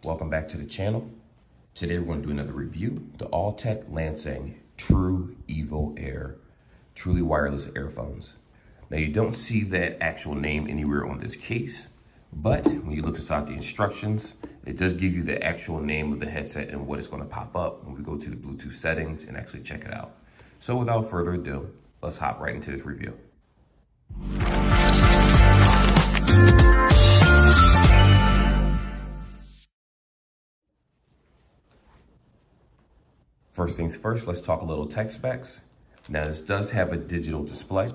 Welcome back to the channel. Today we're going to do another review, the Latex Landing True Evo Air, truly wireless earphones. Now you don't see that actual name anywhere on this case, but when you look inside the instructions, it does give you the actual name of the headset and what it's going to pop up when we go to the Bluetooth settings and actually check it out. So without further ado, let's hop right into this review. First things first, let's talk a little tech specs. Now this does have a digital display.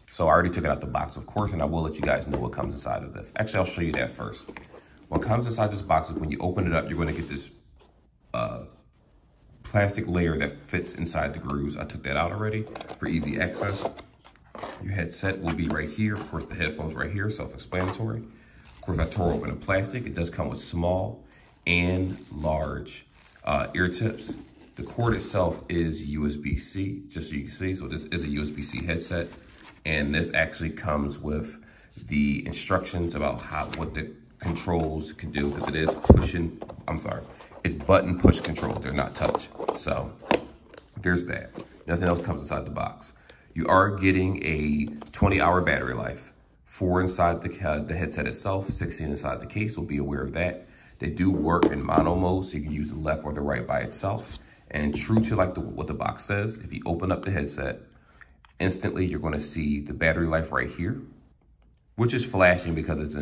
So I already took it out the box, of course, and I will let you guys know what comes inside of this. Actually, I'll show you that first. What comes inside this box is when you open it up, you're gonna get this plastic layer that fits inside the grooves. I took that out already for easy access. Your headset will be right here. Of course, the headphones right here, self-explanatory. Of course, I tore open the plastic. It does come with small and large ear tips. The cord itself is USB-C, just so you can see. So this is a USB-C headset. And this actually comes with the instructions about what the controls can do, because it is it's button push controls, they're not touch. So there's that. Nothing else comes inside the box. You are getting a 20-hour battery life, 4 inside the headset itself, 16 inside the case, so be aware of that. They do work in mono mode, so you can use the left or the right by itself. And true to what the box says, if you open up the headset, instantly you're going to see the battery life right here, which is flashing because it's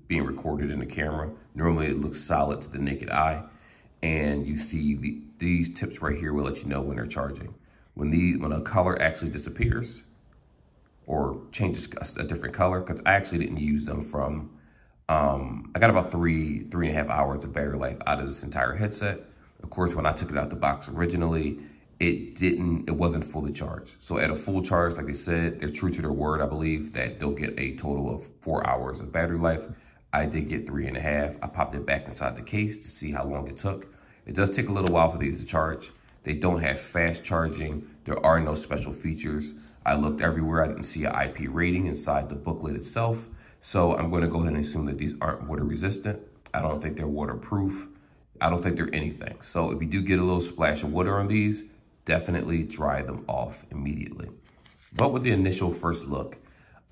being recorded in the camera. Normally it looks solid to the naked eye. And you see these tips right here will let you know when they're charging. When a color actually disappears or changes a different color, because I actually didn't use them from, I got about 3.5 hours of battery life out of this entire headset. Of course, when I took it out the box originally, it wasn't fully charged. So at a full charge, like I said, they're true to their word, I believe, that they'll get a total of 4 hours of battery life. I did get 3.5. I popped it back inside the case to see how long it took. It does take a little while for these to charge. They don't have fast charging. There are no special features. I looked everywhere. I didn't see an IP rating inside the booklet itself. So I'm going to go ahead and assume that these aren't water resistant. I don't think they're waterproof. I don't think they're anything. So if you do get a little splash of water on these, definitely dry them off immediately. But with the initial first look,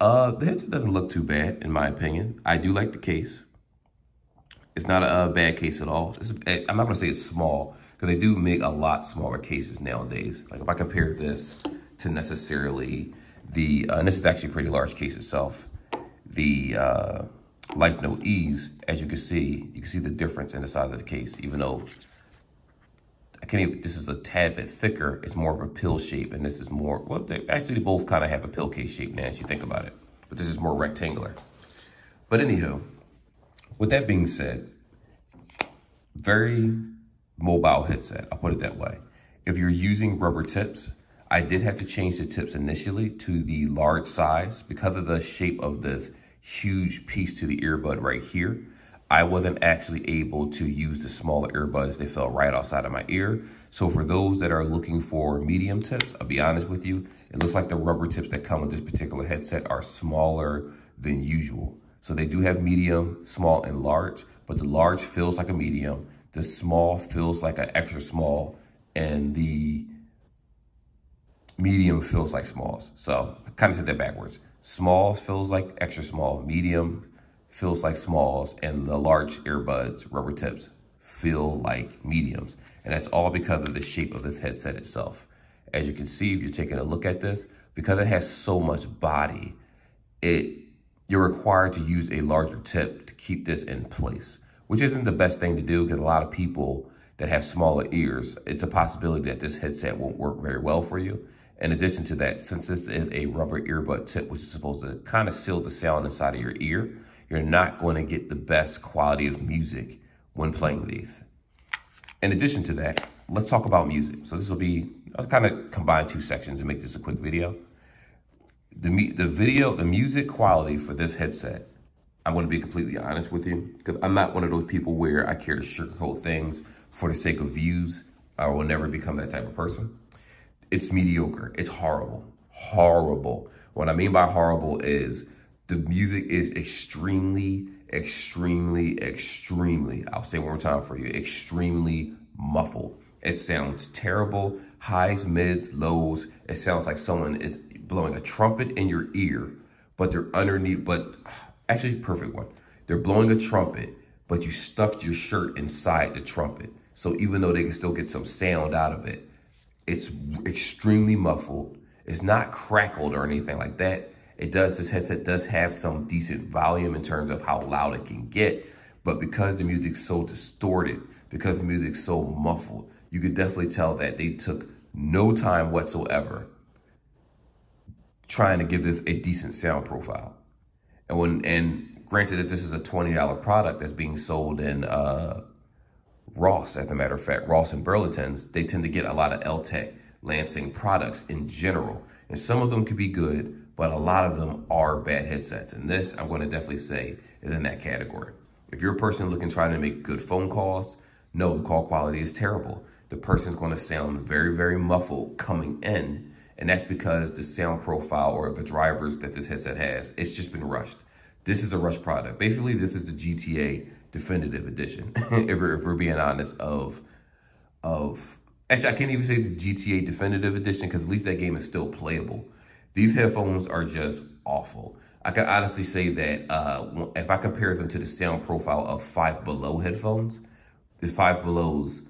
the headset doesn't look too bad, in my opinion. I do like the case. It's not a bad case at all. I'm not gonna say it's small, because they do make a lot smaller cases nowadays. Like if I compare this to necessarily and this is actually a pretty large case itself, the Life Note E's, as you can see the difference in the size of the case, even though this is a tad bit thicker, it's more of a pill shape, and this is more, well, they both kind of have a pill case shape now as you think about it, but this is more rectangular. But anywho, with that being said, very mobile headset, I'll put it that way. If you're using rubber tips, I did have to change the tips initially to the large size because of the shape of this huge piece to the earbud right here. I wasn't actually able to use the smaller earbuds. They fell right outside of my ear. So for those that are looking for medium tips, I'll be honest with you, it looks like the rubber tips that come with this particular headset are smaller than usual. So they do have medium, small, and large, but the large feels like a medium, the small feels like an extra small, and the medium feels like smalls. So I kind of said that backwards. Small feels like extra small, medium feels like smalls, and the large earbuds, rubber tips, feel like mediums. And that's all because of the shape of this headset itself. As you can see, if you're taking a look at this, because it has so much body, you're required to use a larger tip to keep this in place, which isn't the best thing to do, because a lot of people that have smaller ears, it's a possibility that this headset won't work very well for you. In addition to that, since this is a rubber earbud tip, which is supposed to kind of seal the sound inside of your ear, you're not going to get the best quality of music when playing these. In addition to that, let's talk about music. So I'll kind of combine two sections and make this a quick video. The music quality for this headset, I'm going to be completely honest with you, because I'm not one of those people where I care to sugarcoat things for the sake of views. I will never become that type of person. It's mediocre. It's horrible. Horrible. What I mean by horrible is the music is extremely extremely, I'll say one more time for you, extremely muffled. It sounds terrible. Highs, mids, lows. It sounds like someone is blowing a trumpet in your ear, but they're underneath, but actually perfect one. They're blowing a trumpet, but you stuffed your shirt inside the trumpet. So even though they can still get some sound out of it, it's extremely muffled. It's not crackled or anything like that. This headset does have some decent volume in terms of how loud it can get, but because the music's so distorted, because the music's so muffled, you could definitely tell that they took no time whatsoever trying to give this a decent sound profile. And granted that this is a $20 product that's being sold in Ross, as a matter of fact, Ross and Burlington's, they tend to get a lot of Latex Landing products in general. And some of them could be good, but a lot of them are bad headsets. And this, I'm going to definitely say, is in that category. If you're a person trying to make good phone calls, no, the call quality is terrible. The person's going to sound very, very muffled coming in. And that's because the sound profile or the drivers that this headset has, it's just been rushed. This is a rushed product. Basically, this is the GTA Definitive Edition, if we're being honest, actually, I can't even say the GTA Definitive Edition because at least that game is still playable. These headphones are just awful. I can honestly say that if I compare them to the sound profile of Five Below headphones, the Five Belows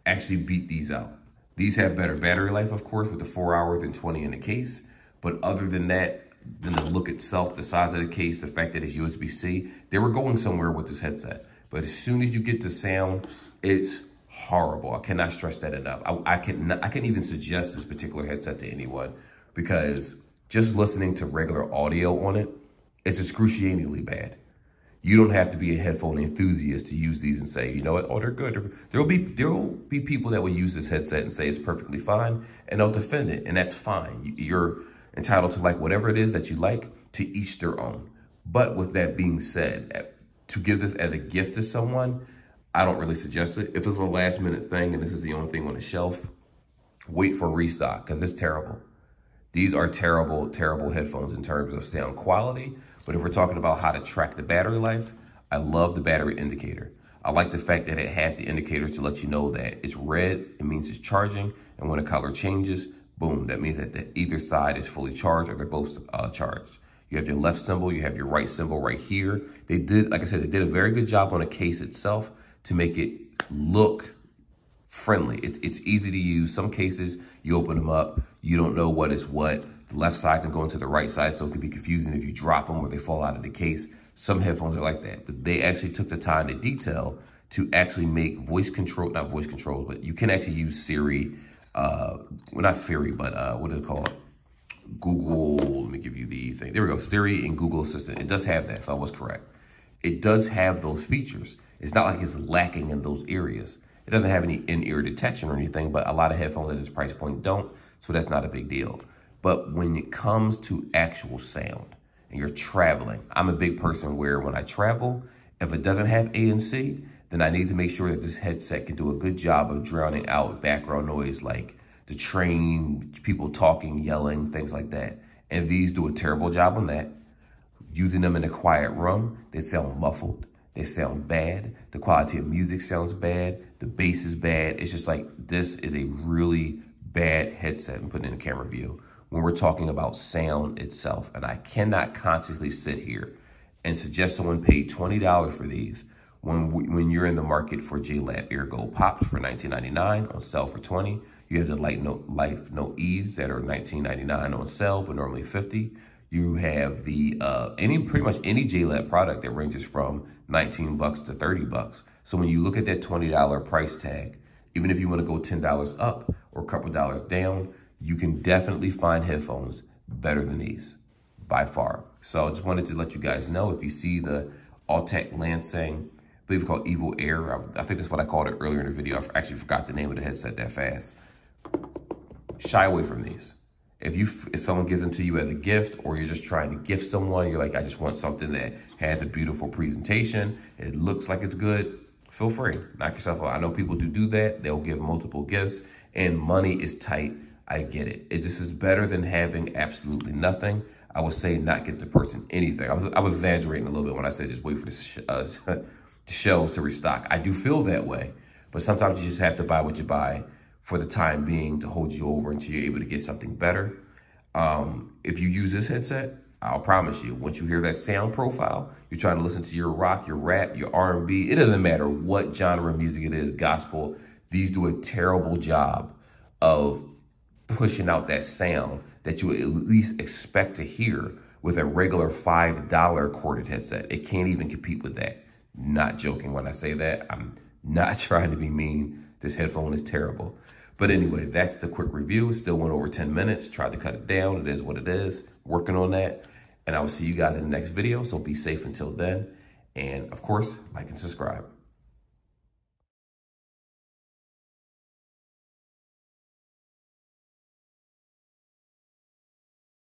actually beat these out. These have better battery life, of course, with the 4 hours and 20 in the case. But other than that, then the look itself, the size of the case, the fact that it's USB-C, they were going somewhere with this headset. But as soon as you get the sound, it's horrible. I cannot stress that enough. I can't even suggest this particular headset to anyone because just listening to regular audio on it, it's excruciatingly bad. You don't have to be a headphone enthusiast to use these and say, you know what, oh, they're good. There'll be people that will use this headset and say it's perfectly fine, and they'll defend it, and that's fine. You're entitled to like whatever it is that you like, to each their own. But with that being said, to give this as a gift to someone, I don't really suggest it. If it's a last minute thing and this is the only thing on the shelf, wait for restock because it's terrible. These are terrible, terrible headphones in terms of sound quality. But if we're talking about how to track the battery life, I love the battery indicator. I like the fact that it has the indicator to let you know that it's red, it means it's charging. And when the color changes, boom, that means that either side is fully charged or they're both charged. You have your left symbol, you have your right symbol right here. They did, like I said, they did a very good job on the case itself to make it look friendly. It's easy to use. Some cases, you open them up, you don't know what is what. The left side can go into the right side, so it can be confusing if you drop them or they fall out of the case. Some headphones are like that, but they actually took the time to detail to actually make voice control, not voice control, but you can actually use Siri, well, not Siri, but what is it called? Google, let me give you the thing. There we go, Siri and Google Assistant. It does have that, so I was correct. It does have those features. It's not like it's lacking in those areas. It doesn't have any in-ear detection or anything, but a lot of headphones at this price point don't, so that's not a big deal. But when it comes to actual sound and you're traveling, I'm a big person where when I travel, if it doesn't have ANC, then I need to make sure that this headset can do a good job of drowning out background noise like the train, people talking, yelling, things like that. And these do a terrible job on that. Using them in a quiet room, they sound muffled. They sound bad. The quality of music sounds bad. The bass is bad. It's just like, this is a really bad headset and put in a camera view when we're talking about sound itself. And I cannot consciously sit here and suggest someone pay $20 for these when you're in the market for JLab Ergo Pops for $19.99 on sale for $20. You have the Life Note E's that are $19.99 on sale, but normally $50. You have the pretty much any JLab product that ranges from $19 to $30. So when you look at that $20 price tag, even if you want to go $10 up or a couple dollars down, you can definitely find headphones better than these by far. So I just wanted to let you guys know, if you see the Latex Landing, I believe it's called Evil Air. I think that's what I called it earlier in the video. I actually forgot the name of the headset that fast. Shy away from these. If someone gives them to you as a gift, or you're just trying to gift someone, you're like, I just want something that has a beautiful presentation, it looks like it's good, feel free, knock yourself out. I know people do that. They'll give multiple gifts and money is tight. I get it. This is better than having absolutely nothing. I would say not get the person anything. I was exaggerating a little bit when I said just wait for the shelves to restock. I do feel that way, but sometimes you just have to buy what you buy for the time being to hold you over until you're able to get something better. If you use this headset, I'll promise you, once you hear that sound profile, you're trying to listen to your rock, your rap, your R&B. It doesn't matter what genre of music it is, gospel. These do a terrible job of pushing out that sound that you would at least expect to hear with a regular $5 corded headset. It can't even compete with that. Not joking when I say that. I'm not trying to be mean. This headphone is terrible. But anyway, that's the quick review. Still went over 10 minutes. Tried to cut it down. It is what it is. Working on that. And I will see you guys in the next video. So be safe until then. And of course, like and subscribe.